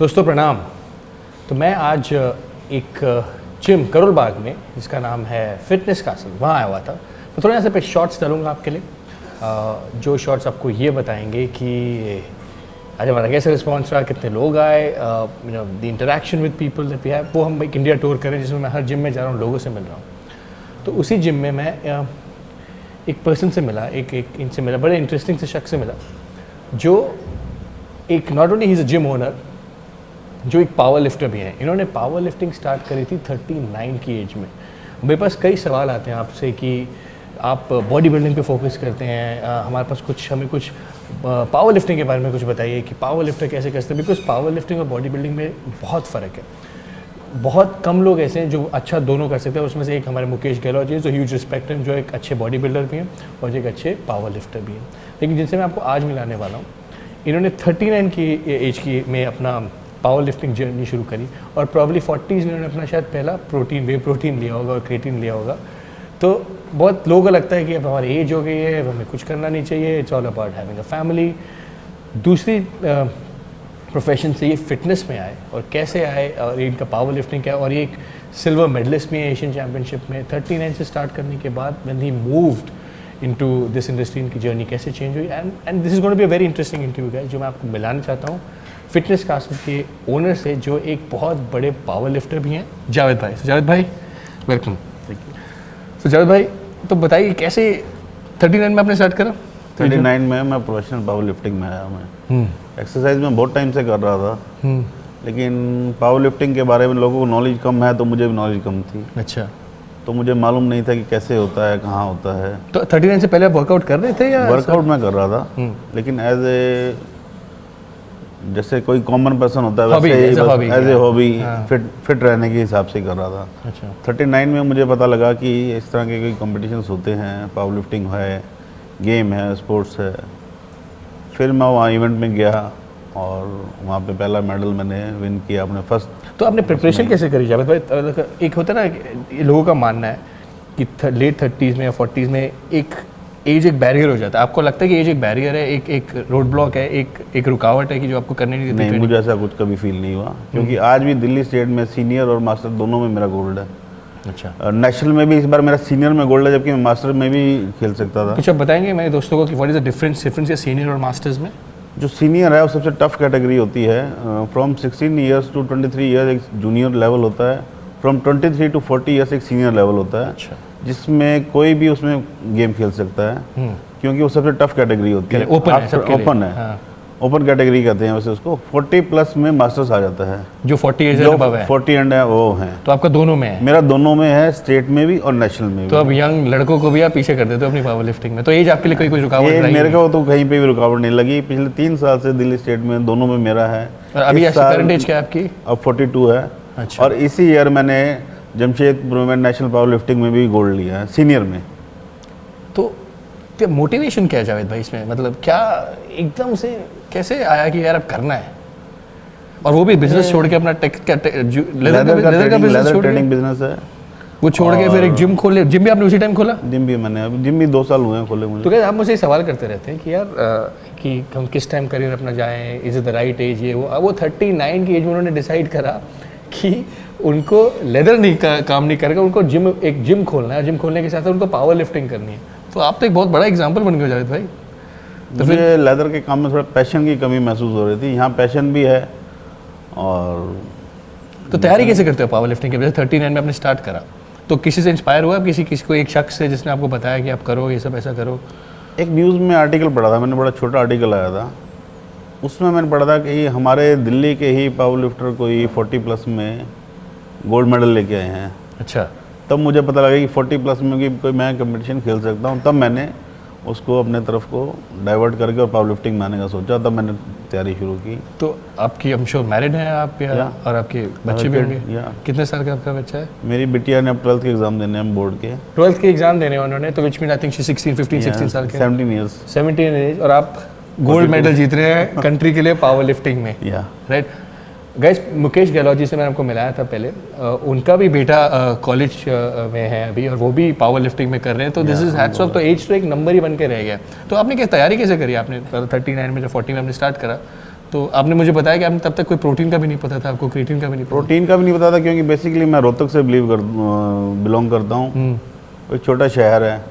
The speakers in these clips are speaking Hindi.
दोस्तों प्रणाम। तो मैं आज एक जिम करोल बाग में जिसका नाम है फिटनेस कासल, वहाँ आया हुआ था। मैं थोड़ा यहाँ पे शॉर्ट्स डालूंगा आपके लिए, जो शॉर्ट्स आपको ये बताएंगे कि आज हमारा कैसे रिस्पॉन्स रहा, कितने लोग आए, the interaction with people that we have. वो हम एक इंडिया टूर करें जिसमें मैं हर जिम में जा रहा हूँ, लोगों से मिल रहा हूँ। तो उसी जिम में मैं एक पर्सन से मिला, एक इनसे मिला, बड़े इंटरेस्टिंग से शख्स से मिला, जो एक not only he is a gym owner, जो एक पावर लिफ्टर भी हैं। इन्होंने पावर लिफ्टिंग स्टार्ट करी थी 39 की एज में। मेरे पास कई सवाल आते हैं आपसे कि आप बॉडी बिल्डिंग पे फोकस करते हैं, हमारे पास हमें कुछ पावर लिफ्टिंग के बारे में कुछ बताइए कि पावर लिफ्टर कैसे करते हैं, बिकॉज पावर लिफ्टिंग और बॉडी बिल्डिंग में बहुत फ़र्क है। बहुत कम लोग ऐसे हैं जो अच्छा दोनों कर सकते हैं। उसमें से एक हमारे मुकेश गहलोत जी, जो ह्यूज रिस्पेक्ट हैं, जो एक अच्छे बॉडी बिल्डर भी हैं और जो एक अच्छे पावर लिफ्टर भी हैं। लेकिन जिनसे मैं आपको आज मिलाने वाला हूँ, इन्होंने 39 की एज की में अपना पावर लिफ्टिंग जर्नी शुरू करी और प्रॉब्ली 40s में उन्होंने अपना शायद पहला वे प्रोटीन लिया होगा और क्रिएटिन लिया होगा। तो बहुत लोगों को लगता है कि अब हमारी एज हो गई है, अब हमें कुछ करना नहीं चाहिए, it's all about having a family. दूसरी प्रोफेशन से ये फिटनेस में आए और कैसे आए और इनका पावर लिफ्टिंग क्या है, और ये एक सिल्वर मेडलिस्ट भी है एशियन चैम्पियनशिप में। 39 से स्टार्ट करने के बाद when he moved into this industry, इनकी जर्नी कैसे चेंज हुई। And this is going to be a very interesting interview guys, जो मैं आपको मिलाना चाहता हूँ फिटनेस कासल के ओनर से, जो एक बहुत बड़े पावर लिफ्टर भी हैं, जावेद भाई। जावेद भाई वेलकम। Thank you. तो जावेद भाई, तो बताइए कैसे 39 में आपने स्टार्ट करा? 39 में मैं प्रोफेशनल पावर लिफ्टिंग में आया। मैं एक्सरसाइज में बहुत टाइम से कर रहा था, लेकिन पावर लिफ्टिंग के बारे में लोगों को नॉलेज कम है, तो मुझे भी नॉलेज कम थी। अच्छा। तो मुझे मालूम नहीं था कि कैसे होता है, कहाँ होता है। तो 39 से पहले आप वर्कआउट कर रहे थे या? वर्कआउट मैं कर रहा था, लेकिन जैसे कोई कॉमन पर्सन होता है वैसे एज ए हॉबी, फिट रहने के हिसाब से कर रहा था। अच्छा। 39 में मुझे पता लगा कि इस तरह के कोई कॉम्पिटिशन्स होते हैं, पावर लिफ्टिंग है, गेम है, स्पोर्ट्स है। फिर मैं वहाँ इवेंट में गया और वहाँ पे पहला मेडल मैंने विन किया अपने फर्स्ट। तो आपने प्रिपरेशन कैसे करी जावेद भाई? एक होता है ना, लोगों का मानना है कि लेट 30s में या 40s में एक एज एक बैरियर हो जाता है। आपको लगता है कि एज एक बैरियर है, एक रोड ब्लॉक है, एक रुकावट है कि जो आपको करने नहीं देती? नहीं, मुझे ऐसा कुछ कभी फील नहीं हुआ, क्योंकि आज भी दिल्ली स्टेट में सीनियर और मास्टर दोनों में मेरा गोल्ड है। अच्छा। नेशनल में भी इस बार मेरा सीनियर में गोल्ड है, जबकि मैं मास्टर में भी खेल सकता था। कुछ आप बताएंगे मेरे दोस्तों को कि व्हाट इज द डिफरेंस है सीनियर और मास्टर्स में? जो सीनियर है वो सबसे टफ कैटेगरी होती है। फ्रॉम 16 ईयर्स टू 23 ईयर्स एक जूनियर लेवल होता है, फ्रॉम 23 टू 40 ईयर्स एक सीनियर लेवल होता है। अच्छा। जिसमें कोई भी उसमें गेम खेल सकता है, क्योंकि वो सबसे टफ कैटेगरी होती है। ओपन है, सबके लिए। ओपन है। हाँ। ओपन कैटेगरी कहते हैं वैसे उसको। 40 प्लस में मास्टर्स आ जाता है, जो 40 एज एंड अबव है। 40 एंड वो है। तो आपका दोनों में है? मेरा दोनों में है, स्टेट में भी और नेशनल में भी। तो अब यंग लड़कों को भी आप पीछे कर देते हो अपनी पावर लिफ्टिंग में, तो एज आपके लिए कोई रुकावट नहीं? मेरे को तो कहीं पे भी रुकावट नहीं लगी। पिछले 3 साल से दिल्ली स्टेट में दोनों में मेरा है। और अभी करंट एज क्या है आपकी? अब 42 है। अच्छा। और इसी ईयर मैंने जमशेदपुर में नेशनल पावर लिफ्टिंग में भी गोल्ड लिया है, सीनियर में। तो क्या मोटिवेशन क्या है जावेद भाई इसमें? मतलब क्या एकदम से कैसे आया कि यार अब करना है, और वो भी बिजनेस छोड़ के अपना लेदर ट्रेडिंग बिजनेस है वो छोड़ के फिर एक जिम खोले? जिम भी आपने उसी टाइम खोला? जिम भी मैंने, अभी जिम भी 2 साल हुए हैं खोले मुझे। तो क्या आप मुझे एक सवाल करते रहते हैं कि यार कि हम किस टाइम करियर अपना जाएं, is it the right age? ये वो 39 की एज में उन्होंने डिसाइड करा कि उनको लेदर नहीं काम नहीं करेगा, उनको एक जिम खोलना है। जिम खोलने के साथ उनको पावर लिफ्टिंग करनी है। तो आप तो एक बहुत बड़ा एग्जाम्पल बन गए जावेद भाई। तो मुझे लेदर के काम में थोड़ा पैशन की कमी महसूस हो रही थी। यहाँ पैशन भी है। और तो तैयारी कैसे करते हो पावर लिफ्टिंग के? 39 में आपने स्टार्ट करा, तो किसी से इंस्पायर हुआ? किसी को एक शख्स से जिसने आपको बताया कि आप करो ये सब, ऐसा करो? एक न्यूज़ में आर्टिकल पढ़ा था मैंने, बड़ा छोटा आर्टिकल आया था। उसमें मैंने पढ़ा था कि हमारे दिल्ली के ही पावर लिफ्टर कोई 40 प्लस में गोल्ड मेडल लेके आए हैं। अच्छा। तब मुझे पता लगा कि 40 प्लस में कि कोई मैं कंपटीशन खेल सकता हूँ। तब मैंने उसको अपने तरफ को डाइवर्ट करके और पावर लिफ्टिंग में आने का सोचा। तब मैंने तैयारी शुरू की। तो आपकी हम श्योर मैरिड हैं आप या? और आपके बच्चे भी होंगे? कितने साल का आपका बच्चा है? मेरी बिटिया ने अब 12th के एग्जाम देने हैं, बोर्ड के 12th के एग्जाम देने उन्होंने, तो विच मीन आई थिंक 16 साल के। 17 एज। और आप गोल्ड मेडल जीत रहे हैं कंट्री के लिए पावर लिफ्टिंग में। राइट गाइस, मुकेश गहलोत जी से मैंने आपको मिलाया था पहले। उनका भी बेटा कॉलेज में है अभी, और वो भी पावर लिफ्टिंग में कर रहे हैं। तो दिस इज हैट्स ऑफ। तो एज तो एक नंबर ही बन के रह गया। तो आपने क्या तैयारी कैसे करी? आपने 39 में जब 40 में आपने स्टार्ट करा, तो आपने मुझे बताया कि आपने तब तक कोई प्रोटीन का भी नहीं पता था, आपको क्रिएटिन का भी नहीं पता। प्रोटीन का भी नहीं पता था, क्योंकि बेसिकली मैं रोहतक से बिलोंग करता हूँ। एक छोटा शहर है,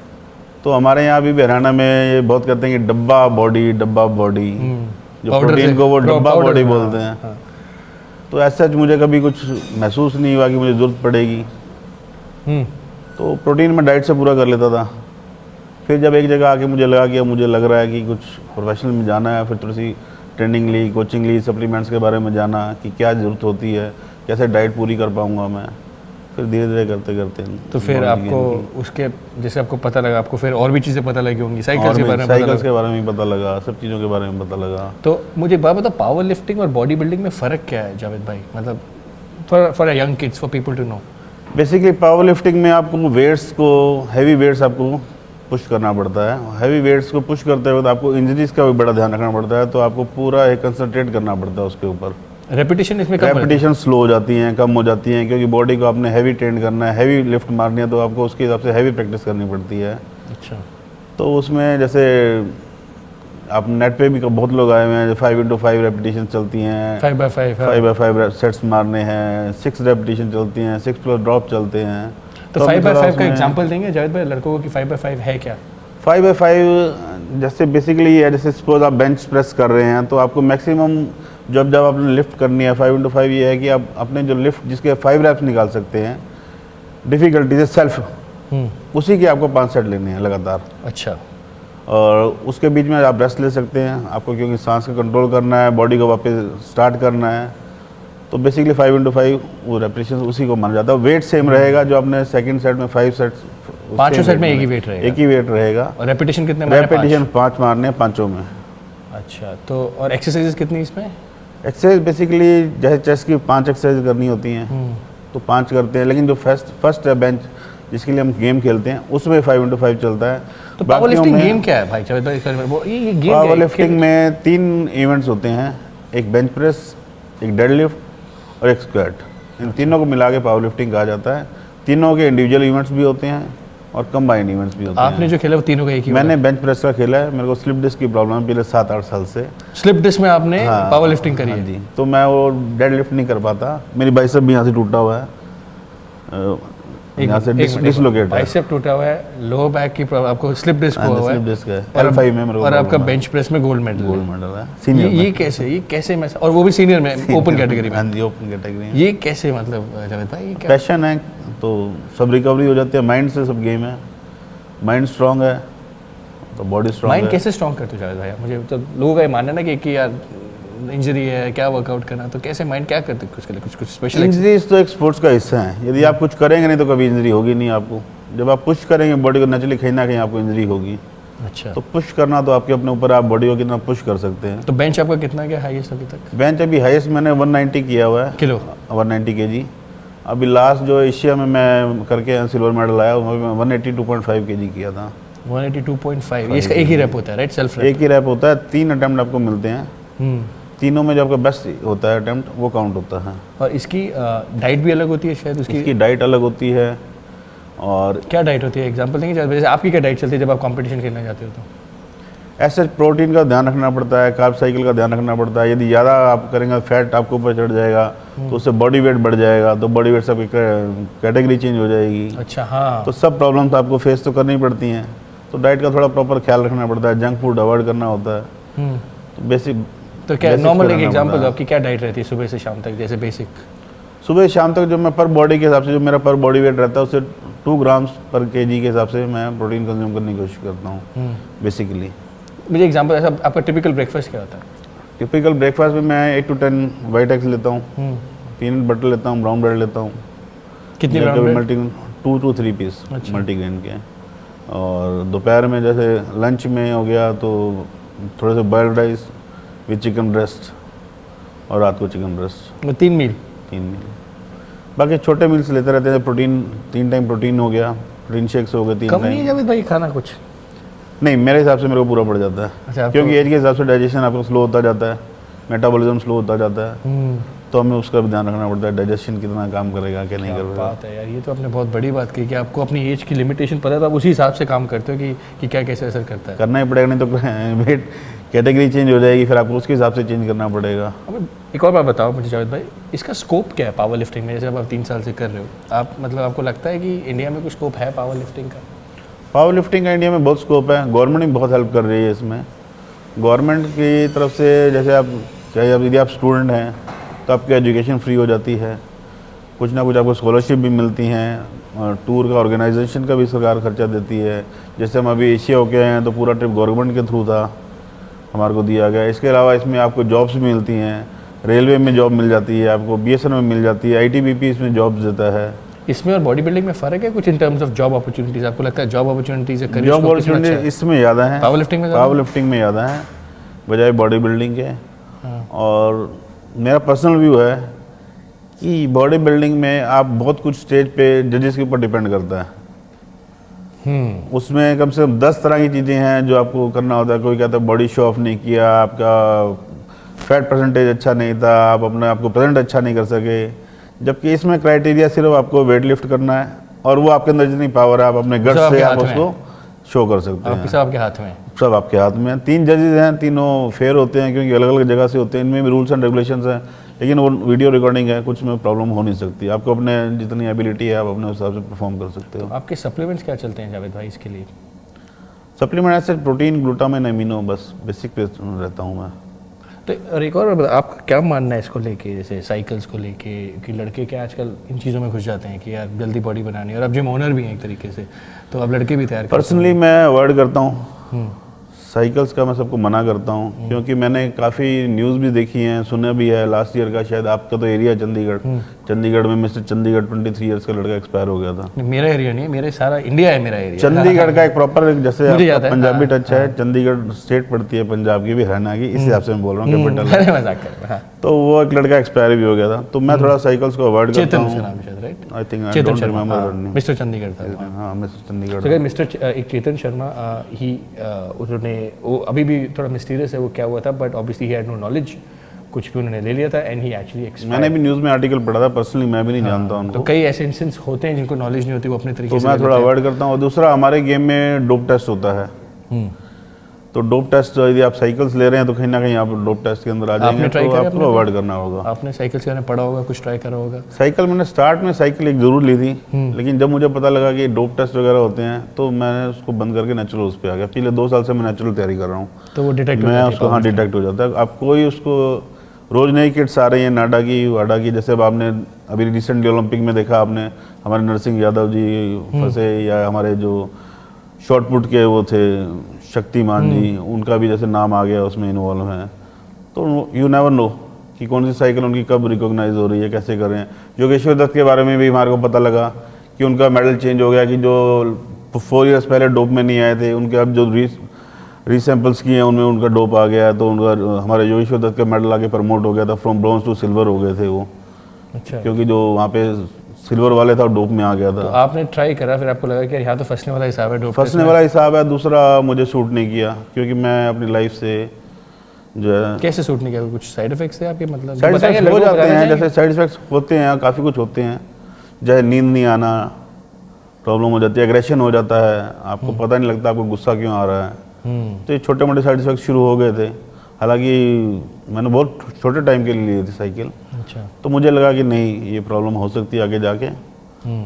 तो हमारे यहाँ अभी भी हरियाणा में ये बहुत कहते हैं कि डब्बा बॉडी, जो पाउडर प्रोटीन से- को वो डब्बा पाउडर, बॉडी हाँ, बोलते हैं। हाँ। तो ऐसा मुझे कभी कुछ महसूस नहीं हुआ कि मुझे ज़रूरत पड़ेगी, तो प्रोटीन मैं डाइट से पूरा कर लेता था। फिर जब एक जगह आके मुझे लगा कि अब मुझे लग रहा है कि कुछ प्रोफेशनल में जाना है, फिर थोड़ी सी ट्रेनिंग ली, कोचिंग ली, सप्लीमेंट्स के बारे में जाना कि क्या ज़रूरत होती है, कैसे डाइट पूरी कर पाऊँगा मैं। फिर धीरे धीरे करते करते तो फिर body आपको gain की। उसके जैसे आपको पता लगा, आपको फिर और भी चीज़ें पता लगी होंगी, और साइकिल्स के बारे में पता साइकिल्स लगा। के बारे में पता लगा, सब चीज़ों के बारे में पता लगा। तो मुझे एक बात बताओ, पावर लिफ्टिंग और बॉडी बिल्डिंग में फ़र्क क्या है जावेद भाई, मतलब for young kids, for people to know. Basically power lifting में आपको वेट्स को, हैवी वेट्स आपको पुश करना पड़ता है। हैवी वेट्स को पुश करते वक्त आपको इंजरीज का भी बड़ा ध्यान रखना पड़ता है, तो आपको पूरा एक कंसंट्रेट करना पड़ता है उसके ऊपर। रेपिटेशन इसमें कम रहती है। रेपिटेशन स्लो हो जाती हैं, कम हो जाती हैं, क्योंकि बॉडी को आपने हैवी ट्रेन करना है, हैवी लिफ्ट मारनी है, तो आपको उसके हिसाब से हैवी प्रैक्टिस करनी पड़ती है। अच्छा। तो उसमें जैसे आप नेट पे भी बहुत लोग आए हुए हैं, 5x5 रेपिटेशन चलती हैं, 5x5 5x5 सेट्स मारने हैं, 6 रेपिटेशन चलती हैं, 6+ ड्रॉप चलते हैं। तो अभी थोड़ा 5x5 का उसमें एग्जांपल देंगे जावेद भाई लड़कों को कि 5x5 है क्या? 5x5 जैसे बेसिकली है, जैसे सपोज आप बेंच प्रेस कर रहे हैं, तो आपको मैक्सिमम जब आपने लिफ्ट करनी है 5x5, ये है कि आप अपने जो लिफ्ट जिसके 5 रैप्स निकाल सकते हैं डिफ़िकल्टी से सेल्फ, उसी के आपको 5 सेट लेने हैं लगातार। अच्छा। और उसके बीच में आप रेस्ट ले सकते हैं आपको, क्योंकि सांस का कंट्रोल करना है, बॉडी को वापस स्टार्ट करना है। तो बेसिकली 5x5 वो रेपिटेशन उसी को माना जाता है। वेट सेम रहेगा, जो आपने सेकंड सेट में 5 सेट्स, पांचों सेट में एक ही वेट रहेगा। एक ही वेट रहेगा। और रेपिटेशन कितने मारने हैं? रेपिटेशन 5 मारने हैं पांचों में। अच्छा। तो और एक्सरसाइजेस कितनी इसमें? एक्सरसाइज बेसिकली जैसे चेस्ट की 5 एक्सरसाइज करनी होती हैं, तो 5 करते हैं, लेकिन जो फर्स्ट है बेंच जिसके लिए हम गेम खेलते हैं, उसमें 5x5 चलता है। तो पावर लिफ्टिंग गेम क्या है भाई जावेद भाई? ये गेम पावर लिफ्टिंग में 3 इवेंट्स होते हैं, एक बेंच प्रेस, एक डेडलिफ्ट और एक स्क्वाट। इन तीनों को मिला के पावर लिफ्टिंग कहा जाता है। तीनों के इंडिविजुअल इवेंट्स भी होते हैं और कंबाइंड इवेंट्स भी होते हैं। आपने जो खेला वो तीनों का एक ही? मैंने बेंच प्रेस का खेला है, मेरे को स्लिप डिस्क की प्रॉब्लम है पिछले 7-8 साल से। स्लिप डिस्क में आपने हाँ, पावर लिफ्टिंग करी हाँ है? जी। तो मैं वो डेड लिफ्ट नहीं कर पाता, मेरी बाइसेप भी यहाँ से टूटा हुआ है, यहाँ से डिसलोकेट है। बाइसेप टूटा हुआ है, लोअर बैक की प्रॉब्लम, आपको स्लिप डिस्क हुआ हुआ स्लिप है, डिस्क है, L5 में मेरे को और आपका problem है। बेंच प्रेस में गोल्ड मेडल गोल्ड है। मेडल है सीनियर ये कैसे मैं, और वो भी सीनियर में, ओपन कैटेगरी में? हाँ जी, ओपन कैटेगरी में। ये कैसे, मतलब जावेद भाई ये क्या? पैशन है, तो सब रिकवरी हो जाती है, माइंड से सब गेम है। माइंड स्ट्रांग है तो बॉडी स्ट्रांग है। माइंड कैसे स्ट्रॉन्ग करते हो जावेद भाई? मुझे तो लोगों का ये मानना है ना कि यार इंजरी है, क्या वर्कआउट करना, तो कैसे माइंड क्या करते हैं उसके लिए? कुछ स्पेशल? इंजरीज तो एक स्पोर्ट्स का हिस्सा है, यदि आप कुछ करेंगे नहीं तो कभी इंजरी होगी नहीं आपको। जब आप पुश करेंगे बॉडी को, नेचुरली कहीं ना कहीं आपको इंजरी होगी। अच्छा। तो पुश करना तो आपके अपने ऊपर, आप बॉडी को कितना पुश कर सकते हैं। तो बेंच आपका कितना क्या हाईएस्ट अभी तक? बेंच अभी हाईएस्ट मैंने 190 किया हुआ है, किलो? 190 kg। अभी लास्ट जो एशिया में मैं करके सिल्वर मेडल आया, उसमें 182.5 kg किया था। 182.5, ये इसका एक ही रैप होता है राइट? सेल्फ एक ही रैप होता है, 3 अटेम्प्ट आपको मिलते हैं। तीनों में जो आपका बेस्ट होता है अटेम्प्ट, वो काउंट होता है। और इसकी डाइट भी अलग होती है शायद? उसकी इसकी डाइट अलग होती है। और क्या डाइट होती है? एग्जांपल देंगे जैसे आपकी क्या डाइट चलती है जब आप कंपटीशन खेलने जाते हो? तो ऐसे प्रोटीन का ध्यान रखना पड़ता है, कार्ब साइकिल का ध्यान रखना पड़ता है। यदि ज़्यादा आप करेंगे, फैट आपके ऊपर चढ़ जाएगा, तो उससे बॉडी वेट बढ़ जाएगा, तो बॉडी वेट सब कैटेगरी चेंज हो जाएगी। अच्छा। हाँ। तो सब प्रॉब्लम्स आपको फेस तो करनी पड़ती हैं। तो डाइट का थोड़ा प्रॉपर ख्याल रखना पड़ता है, जंक फूड अवॉइड करना होता है। तो बेसिक तो क्या basics नॉर्मल एक करना एग्जांपल पड़ता है। आपकी क्या डाइट रहती है सुबह से शाम तक, जैसे बेसिक? सुबह शाम तक जो मैं पर बॉडी के हिसाब से, जो मेरा पर बॉडी वेट रहता है, उससे 2 ग्राम्स पर kg के हिसाब से मैं प्रोटीन कंज्यूम करने की कोशिश करता हूँ बेसिकली। मुझे एग्जांपल ऐसा, आपका टिपिकल ब्रेकफास्ट क्या होता है? टिपिकल ब्रेकफास्ट में मैं 8 to 10 वाइट एग्स लेता हूँ, पीनट बटर लेता हूँ, ब्राउन ब्रेड लेता हूँ। कितनी brown bread? Multigrain 2 to 3 piece अच्छा। मल्टीग्रेन के। और दोपहर में जैसे लंच में हो गया तो थोड़े से boiled rice with chicken breast, और रात को चिकन ब्रेस्ट। 3 मील? 3 मील। बाकी छोटे मील्स लेते रहते हैं। प्रोटीन 3 टाइम प्रोटीन हो गया, प्रोटीन शेक्स हो गए 3 कम नहीं है टाइम। जावेद भाई खाना कुछ? नहीं, मेरे हिसाब से मेरे को पूरा पड़ जाता है। अच्छा, आपको- क्योंकि एज के हिसाब से डाइजेशन आपका स्लो होता जाता है, मेटाबॉलिज्म स्लो होता जाता है, तो हमें उसका भी ध्यान रखना पड़ता है, डाइजेशन कितना काम करेगा क्या नहीं क्या करेगा। बात है यार, ये तो आपने बहुत बड़ी बात कही कि आपको अपनी एज की लिमिटेशन पता है, तो आप उसी हिसाब से काम करते हो कि क्या कैसे असर करता है। करना ही पड़ेगा, नहीं तो वेट कैटेगरी चेंज हो जाएगी, फिर आपको उसके हिसाब से चेंज करना पड़ेगा। अब एक और बात बताओ मुझे जावेद भाई, इसका स्कोप क्या है पावर लिफ्टिंग में? जैसे अब आप 3 साल से कर रहे हो, आप मतलब आपको लगता है कि इंडिया में कुछ स्कोप है पावर लिफ्टिंग का? पावर लिफ्टिंग का इंडिया में बहुत स्कोप है, गवर्नमेंट भी बहुत हेल्प कर रही है इसमें। गवर्नमेंट की तरफ से जैसे आप चाहे अब यदि आप स्टूडेंट हैं तो आपकी एजुकेशन फ्री हो जाती है, कुछ ना कुछ आपको स्कॉलरशिप भी मिलती हैं, और टूर का ऑर्गेनाइजेशन का भी सरकार खर्चा देती है। जैसे हम अभी एशिया होके आए हैं तो पूरा ट्रिप गवर्नमेंट के थ्रू था, हमारे को दिया गया। इसके अलावा इसमें आपको जॉब्स भी मिलती हैं, रेलवे में जॉब मिल जाती है आपको, BSNL में मिल जाती है, ITBP इसमें जॉब्स देता है। इसमें और बॉडी बिल्डिंग में फ़र्क है कुछ in terms of job opportunities? आपको लगता है जॉब अपॉर्चुनिटीज़ है, करियर जॉब स्कोप किसमें अच्छा अपॉर्चुनिटी है? इसमें ज़्यादा है, पावर लिफ्टिंग में ज़्यादा पावर लिफ्टिंग में ज़्यादा है बजाय बॉडी बिल्डिंग के। हाँ। और मेरा पर्सनल व्यू है कि बॉडी बिल्डिंग में आप बहुत कुछ स्टेज पे जजेस के ऊपर डिपेंड करता है। उसमें कम से कम 10 तरह की चीज़ें हैं जो आपको करना होता है। कोई कहता है बॉडी शो ऑफ नहीं किया, आपका फैट परसेंटेज अच्छा नहीं था, आप अपने आपको प्रेजेंट अच्छा नहीं कर सके। जबकि इसमें क्राइटेरिया सिर्फ आपको वेट लिफ्ट करना है और वो आपके अंदर जितनी पावर है आप अपने गट से आप उसको शो कर सकते हैं। सब आपके हाथ में है। सब आपके हाथ में है। 3 जजेस हैं, तीनों फेयर होते हैं क्योंकि अलग अलग जगह से होते हैं, इनमें भी रूल्स एंड रेगुलेशंस हैं, लेकिन वो वीडियो रिकॉर्डिंग है, कुछ में प्रॉब्लम हो नहीं सकती। आपको अपने जितनी एबिलिटी है आप अपने हिसाब से परफॉर्म कर सकते हो। आपके सप्लीमेंट्स क्या चलते हैं जावेद भाई इसके लिए? सप्लीमेंट ऐसे प्रोटीन, ग्लूटामाइन, अमीनो, बस बेसिक पे रहता हूँ मैं। तो और एक और आपका क्या मानना है इसको लेके, जैसे साइकिल्स को लेके कि लड़के क्या आजकल इन चीज़ों में घुस जाते हैं कि यार जल्दी बॉडी बनानी है, और अब जिम ओनर भी हैं एक तरीके से, तो अब लड़के भी तैयार पर्सनली मैं अवॉइड करता हूँ साइकिल्स का, मैं सबको मना करता हूँ क्योंकि मैंने काफ़ी न्यूज़ भी देखी हैं, सुना भी है। लास्ट ईयर का शायद आपका तो एरिया चंडीगढ़, चंडीगढ़ में मिस्टर चंडीगढ़ 23 ईयर्स का लड़का एक्सपायर हो गया था। मेरा एरिया नहीं है, मेरे सारा इंडिया है मेरा एरिया। चंडीगढ़ का एक प्रॉपर जैसे मुझे याद है, पंजाबी टच है, चंडीगढ़ स्टेट पड़ती है पंजाब की भी, हरियाणा की, इस हिसाब से मैं बोल रहा हूँ कैपिटल है। अरे मजाक कर रहा हूँ, हाँ। तो वो एक लड़का एक्सपायर भी हो गया था, तो मैं थोड़ा साइकिल्स को अवॉइड करता चेतन हूँ। उसका नाम शायद, right? I think I Chetan don't Sharma, remember हाँ, नेम। मिस्टर चंडीगढ़ था। हाँ मिस्टर चंडीगढ़। तो मिस्टर एक चेतन शर्मा ही उन्होंने, वो अभी भी थोड़ा मिस्टीरियस है वो क्या हुआ था, but obviously he had no knowledge, कुछ भी उन्होंने ले लिया था एंड ही एक्चुअली एक्सपायर्ड। मैंने भी न्यूज़ में आर्टिकल पढ़ा था, पर्सनली मैं भी नहीं जानता तो उनको। कई ऐसे इंस्टेंस होते हैं जिनको नॉलेज नहीं होती, वो अपने तरीके तो से मैं ले थोड़ा लेते अवॉइड करता हूँ। और दूसरा, हमारे गेम में डोप टेस्ट होता है, हैं। तो डोप टेस्ट यदि आप साइकिल्स ले रहे हैं तो कहीं ना कहीं आप डोप टेस्ट के अंदर आ जाएंगे, आपने ट्राई तो किया आपको अपने अवॉइड करना होगा। आपने साइकिल से पढ़ा होगा, कुछ ट्राई करा होगा? साइकिल मैंने स्टार्ट में साइकिल एक ज़रूर ली थी, लेकिन जब मुझे पता लगा कि डोप टेस्ट वगैरह होते हैं तो मैंने उसको बंद करके नेचुरल उस पर आ गया। पिछले 2 साल से मैं नेचुरल तैयारी कर रहा हूँ, तो वो डिटेक्ट मैं उसको हाँ डिटेक्ट हो जाता है। अब कोई उसको रोज़ नई किट्स आ रही हैं, नाडा की वाडा की, जैसे अब आपने अभी रिसेंटली ओलंपिक में देखा आपने, हमारे नरसिंह यादव जी फंसे, या हमारे जो शॉर्ट पुट के वो थे शक्तिमान जी, उनका भी जैसे नाम आ गया उसमें इन्वॉल्व हैं। तो यू नेवर नो कि कौन सी साइकिल उनकी कब रिकॉग्नाइज हो रही है, कैसे कर रहे हैं। योगेश्वर दत्त के बारे में भी हमारे को पता लगा कि उनका मेडल चेंज हो गया, कि जो 4 इयर्स पहले डोप में नहीं आए थे, उनके अब जो रीसैम्पल्स किए हैं उनमें उनका डोप आ गया, तो उनका हमारे योगेश्वर दत्त का मेडल आगे प्रमोट हो गया था, फ्रॉम ब्रॉन्ज टू सिल्वर हो गए थे वो। अच्छा, क्योंकि जो वहाँ पे सिल्वर वाले था डोप में आ गया तो था। आपने ट्राई करा, फिर आपको लगा कि यार यहाँ तो फंसने वाला हिसाब है, डोप फंसने वाला हिसाब है। दूसरा, मुझे सूट नहीं किया क्योंकि मैं अपनी लाइफ से जो है, कैसे सूट नहीं किया? कुछ साइड इफेक्ट्स थे आपके? मतलब साइड इफेक्ट्स हो जाते हैं, जैसे साइड इफेक्ट्स होते हैं, काफ़ी कुछ होते हैं, जैसे नींद नहीं आना, प्रॉब्लम हो जाती है, एग्रेशन हो जाता है, आपको पता नहीं लगता आपको गुस्सा क्यों आ रहा है। तो ये छोटे मोटे साइड इफेक्ट्स शुरू हो गए थे। हालांकि मैंने बहुत छोटे टाइम के लिए ली थी साइकिल, अच्छा, तो मुझे लगा कि नहीं ये प्रॉब्लम हो सकती है आगे जाके,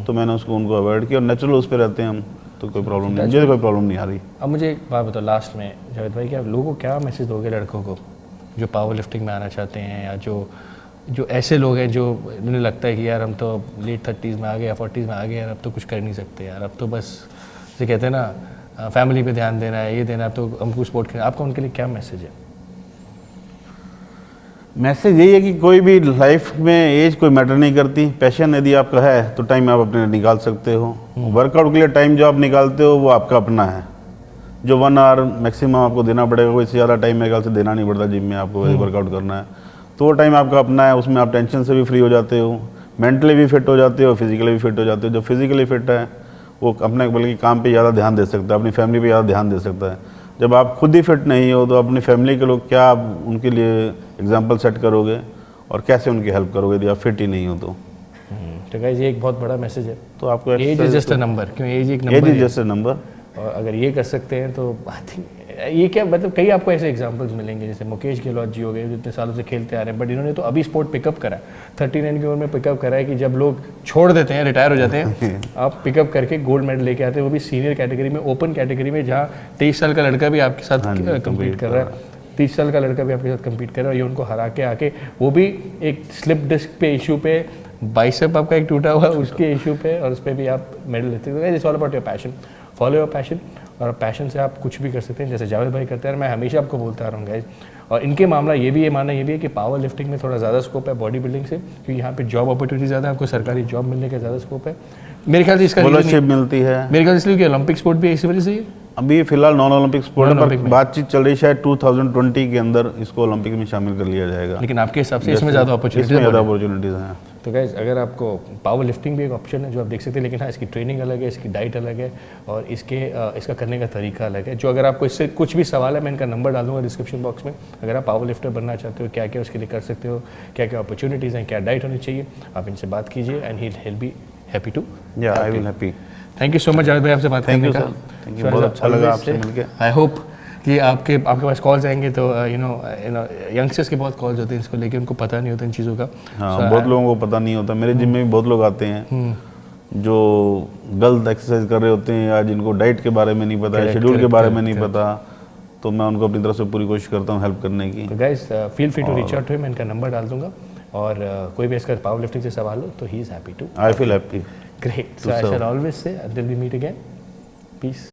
तो मैंने उनको अवॉइड किया। और नेचुरल उस पर रहते हैं हम, तो कोई प्रॉब्लम नहीं, मुझे कोई प्रॉब्लम नहीं आ रही। अब मुझे एक बात बताओ लास्ट में जावेद भाई, कि आप लोगों को क्या मैसेज दोगे लड़कों को जो पावर लिफ्टिंग में आना चाहते हैं, या जो ऐसे लोग हैं जो उन्हें लगता है कि यार हम तो लेट 30s में आ गए या 40s में आ गए यार, अब तो कुछ कर नहीं सकते यार, अब तो बस जैसे कहते हैं ना फैमिली पे ध्यान देना है, ये देना है, तो हमको स्पोर्ट खेलना। आपका उनके लिए क्या मैसेज है? मैसेज यही है कि कोई भी लाइफ में एज कोई मैटर नहीं करती। पैशन यदि आपका है तो टाइम आप अपने निकाल सकते हो। वर्कआउट के लिए टाइम जो आप निकालते हो वो आपका अपना है। जो 1 आवर मैक्सिमम आपको देना पड़ेगा, कोई इससे ज़्यादा टाइम मेरे ख्याल से देना नहीं पड़ता जिम में आपको यदि वर्कआउट करना है, तो वो टाइम आपका अपना है। उसमें आप टेंशन से भी फ्री हो जाते हो, मेंटली भी फिट हो जाते हो, फिजिकली भी फिट हो जाते हो। जो फिजिकली फिट है वो अपने बल्कि काम पे ज़्यादा ध्यान दे सकता है, अपनी फैमिली पे ज़्यादा ध्यान दे सकता है। जब आप खुद ही फिट नहीं हो तो अपनी फैमिली के लोग क्या आप उनके लिए एग्जांपल सेट करोगे और कैसे उनकी हेल्प करोगे यदि आप फिट ही नहीं हो तो। तो गाइस ये एक बहुत बड़ा मैसेज है। तो आपको age is just a number, क्यों एज एक एज नंबर इज है, जस्ट अ नंबर। और अगर ये कर सकते हैं तो आई थिंक ये क्या मतलब कई आपको ऐसे एग्जांपल्स मिलेंगे, जैसे मुकेश गहलोत जी हो गए जो इतने सालों से खेलते आ रहे हैं, बट इन्होंने तो अभी स्पोर्ट पिकअप करा है, 39 की उम्र में पिकअप करा है कि जब लोग छोड़ देते हैं, रिटायर हो जाते हैं, आप पिकअप करके गोल्ड मेडल लेके आते हैं, वो भी सीनियर कैटेगरी में, ओपन कैटेगरी में, जहाँ 23 साल का लड़का भी आपके साथ कम्पीट कर रहा है, 30 साल का लड़का भी आपके साथ कम्पीट कर रहा है, ये उनको हरा के आके, वो भी एक स्लिप डिस्क पे इशू पे, बाइसेप आपका एक टूटा हुआ उसके इशू पे, और उस पर भी आप मेडल लेते हैं। It's all about your passion, follow your passion, और पैशन से आप कुछ भी कर सकते हैं, जैसे जावेद भाई करते हैं। मैं हमेशा आपको बोलता आ रहा हूँ गाइज, और इनके मामला ये भी, ये मानना ये भी है कि पावर लिफ्टिंग में थोड़ा ज़्यादा स्कोप है बॉडी बिल्डिंग से, क्योंकि यहाँ पे जॉब अपॉर्चुनिटी ज़्यादा है, आपको सरकारी जॉब मिलने का ज़्यादा स्कोप है मेरे ख्याल से। इसका स्कॉलरशिप मिलती है मेरे ख्याल से, इसलिए कि ओलंपिक स्पोर्ट भी इसी वजह से ही अभी फिलहाल नॉन ओलंपिक स्पोर्ट पर Non-Olympic में। बातचीत चल रही है, शायद 2020 के अंदर इसको ओलंपिक में शामिल कर लिया जाएगा। लेकिन आपके हिसाब से इसमें ज़्यादा इसमें ज़्यादा अपॉर्चुनिटी। अपॉर्चुनिटीज़ हैं। तो गाइज अगर आपको पावर लिफ्टिंग भी एक ऑप्शन है जो आप देख सकते हैं, लेकिन हाँ इसकी ट्रेनिंग अलग है, इसकी डाइट अलग है, और इसका करने का तरीका अलग है। जो अगर आपको इससे कुछ भी सवाल है, मैं इनका नंबर डाल दूंगा डिस्क्रिप्शन बॉक्स में। अगर आप पावर लिफ्टर बनना चाहते हो, क्या क्या उसके लिए कर सकते हो, क्या क्या अपॉर्चुनिटीज़ हैं, क्या डाइट होनी चाहिए, आप इनसे बात कीजिए, and he will be happy to. Yeah I will happy. Thank you so much Javed भाई, आपसे बात करने का। थैंक यू, बहुत अच्छा लगा आपसे मिलके। आई होप कि आपके पास कॉल्स आएंगे तो यू नो यंगस्टर्स के बहुत कॉल्स होते हैं इसको लेके, उनको पता नहीं होता इन चीज़ों का। हाँ, बहुत लोगों को पता नहीं होता। मेरे जिम में भी बहुत लोग आते हैं जो गलत एक्सरसाइज कर रहे होते हैं, या जिनको डाइट के बारे में नहीं पता है, शेड्यूल के बारे में नहीं पता, तो मैं उनको अपनी तरफ से पूरी कोशिश करता हूँ हेल्प करने की। तो guys feel free to reach out to him, मैं इनका नंबर डाल दूंगा, और कोई भी इसका पावर लिफ्टिंग से सवाल हो तो he is happy to. I feel happy. Great. So I shall always say until we meet again, peace.